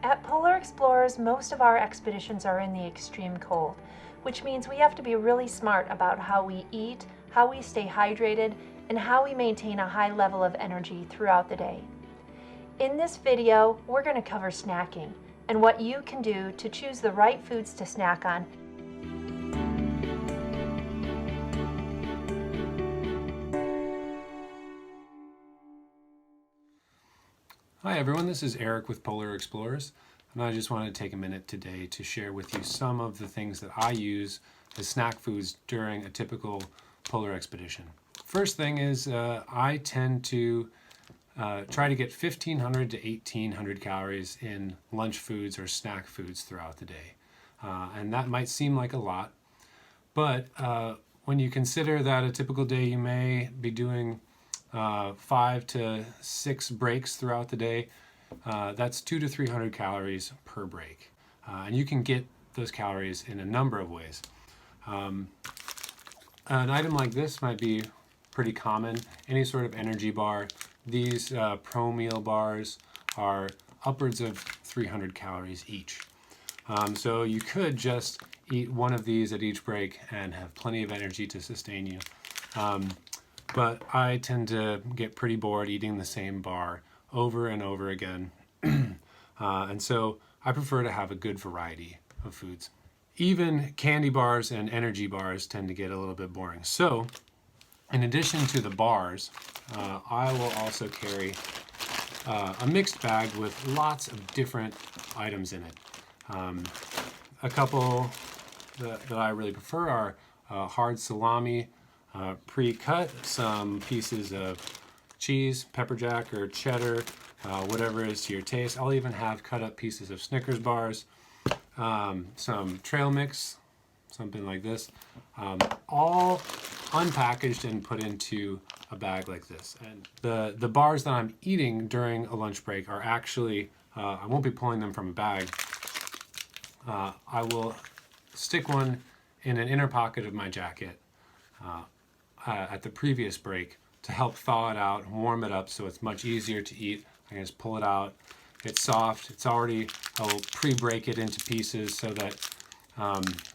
At Polar Explorers, most of our expeditions are in the extreme cold, which means we have to be really smart about how we eat, how we stay hydrated, and how we maintain a high level of energy throughout the day. In this video, we're going to cover snacking and what you can do to choose the right foods to snack on. Hi everyone, this is Eric with Polar Explorers, and I just wanted to take a minute today to share with you some of the things that I use as snack foods during a typical polar expedition. First thing is I tend to try to get 1,500 to 1,800 calories in lunch foods or snack foods throughout the day. And that might seem like a lot, but when you consider that a typical day you may be doing 5 to 6 breaks throughout the day, that's 200 to 300 calories per break. And you can get those calories in a number of ways. An item like this might be pretty common. Any sort of energy bar. These Pro Meal bars are upwards of 300 calories each. So you could just eat one of these at each break and have plenty of energy to sustain you. But I tend to get pretty bored eating the same bar over and over again. And so I prefer to have a good variety of foods. Even candy bars and energy bars tend to get a little bit boring. So in addition to the bars, I will also carry a mixed bag with lots of different items in it. A couple that I really prefer are hard salami, pre-cut, some pieces of cheese, pepper jack or cheddar, whatever is to your taste. I'll even have cut up pieces of Snickers bars, some trail mix, something like this, all unpackaged and put into a bag like this. And the bars that I'm eating during a lunch break are actually, I won't be pulling them from a bag. I will stick one in an inner pocket of my jacket at the previous break to help thaw it out and warm it up so it's much easier to eat. I can just pull it out. It's soft. It's already, I'll pre-break it into pieces so that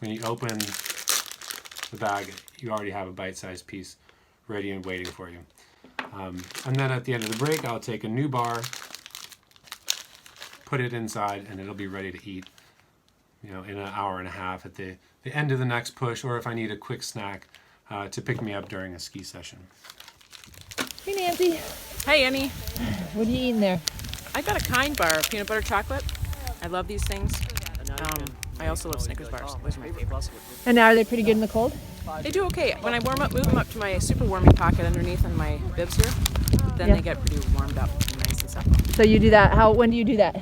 when you open the bag, you already have a bite-sized piece ready and waiting for you. And then at the end of the break, I'll take a new bar, put it inside, and it'll be ready to eat, in an hour and a half at the end of the next push, or if I need a quick snack to pick me up during a ski session. Hey Nancy. Hey Annie. What are you eating there? I got a Kind bar of peanut butter chocolate. I love these things. I also love Snickers bars. Those are my favorites. And are they pretty good in the cold? They do okay. When I warm up, move them up to my super warming pocket underneath on my bibs here, then they get pretty warmed up and nice and supple. So you do that. When do you do that?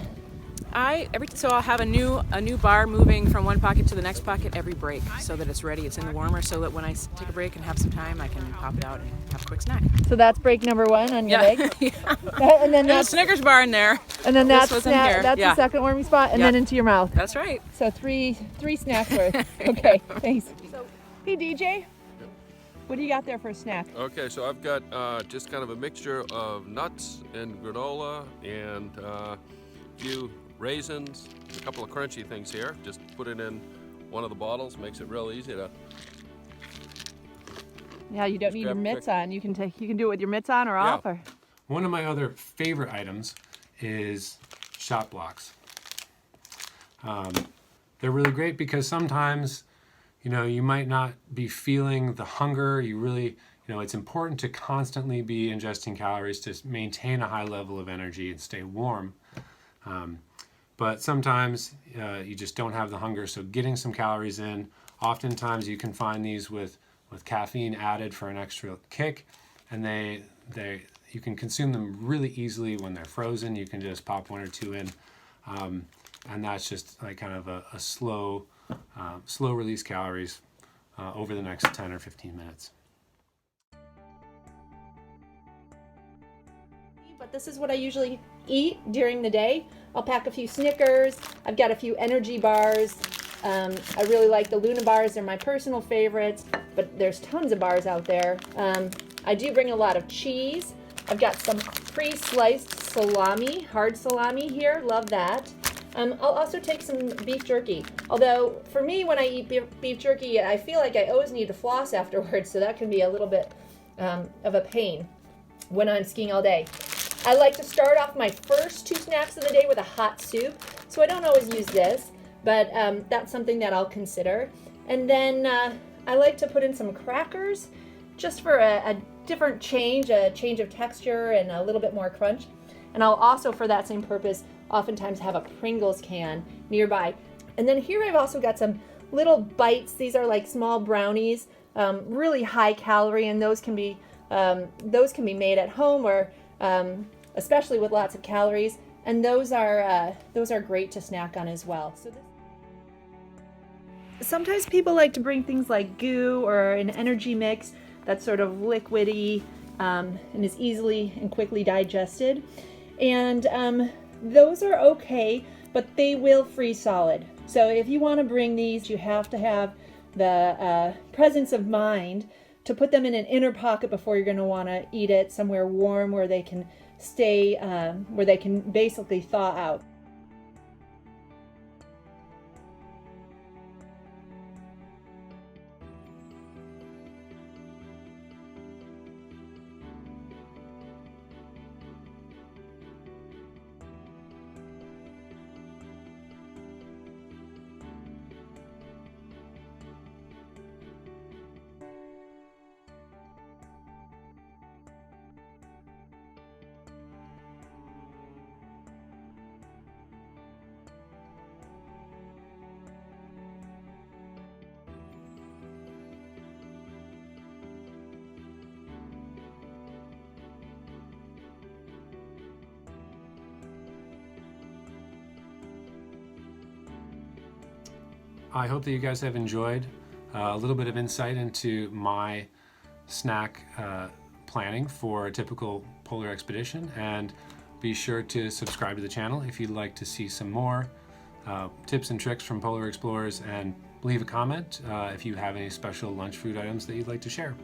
So I'll have a new bar moving from one pocket to the next pocket every break, so that it's ready. It's in the warmer, so that when I take a break and have some time, I can pop it out and have a quick snack. So that's break number 1 on your leg. Yeah. And then There's a Snickers bar in there. And then that's was in here. the second warming spot, and then into your mouth. That's right. So three snacks worth. Okay, thanks. Hey DJ, what do you got there for a snack? Okay, so I've got just kind of a mixture of nuts and granola and a few raisins, a couple of crunchy things here. Just put it in one of the bottles, makes it real easy to. Yeah, you don't need your mitts on. You can do it with your mitts on or off. Or. One of my other favorite items is shot blocks. They're really great because sometimes, you might not be feeling the hunger. You really, it's important to constantly be ingesting calories to maintain a high level of energy and stay warm. But sometimes you just don't have the hunger, so getting some calories in. Oftentimes you can find these with caffeine added for an extra kick, and you can consume them really easily when they're frozen. You can just pop 1 or 2 in, and that's just like kind of a slow release calories over the next 10 or 15 minutes. But this is what I usually eat during the day. I'll pack a few Snickers. I've got a few energy bars. I really like the Luna bars. They're my personal favorites, but there's tons of bars out there. I do bring a lot of cheese. I've got some pre-sliced salami, hard salami here. Love that. I'll also take some beef jerky. Although for me, when I eat beef jerky, I feel like I always need to floss afterwards, so that can be a little bit of a pain when I'm skiing all day. I like to start off my first 2 snacks of the day with a hot soup, so I don't always use this, but that's something that I'll consider. And then I like to put in some crackers just for a different change, a change of texture and a little bit more crunch. And I'll also, for that same purpose, oftentimes have a Pringles can nearby. And then here I've also got some little bites. These are like small brownies, really high calorie, and those can be made at home or especially with lots of calories. And those are great to snack on as well. So sometimes people like to bring things like goo or an energy mix that's sort of liquidy and is easily and quickly digested. And those are okay, but they will freeze solid. So if you want to bring these, you have to have the presence of mind to put them in an inner pocket before you're going to want to eat it somewhere warm where they can stay, where they can basically thaw out. I hope that you guys have enjoyed a little bit of insight into my snack planning for a typical polar expedition, and be sure to subscribe to the channel if you'd like to see some more tips and tricks from Polar Explorers, and leave a comment if you have any special lunch food items that you'd like to share.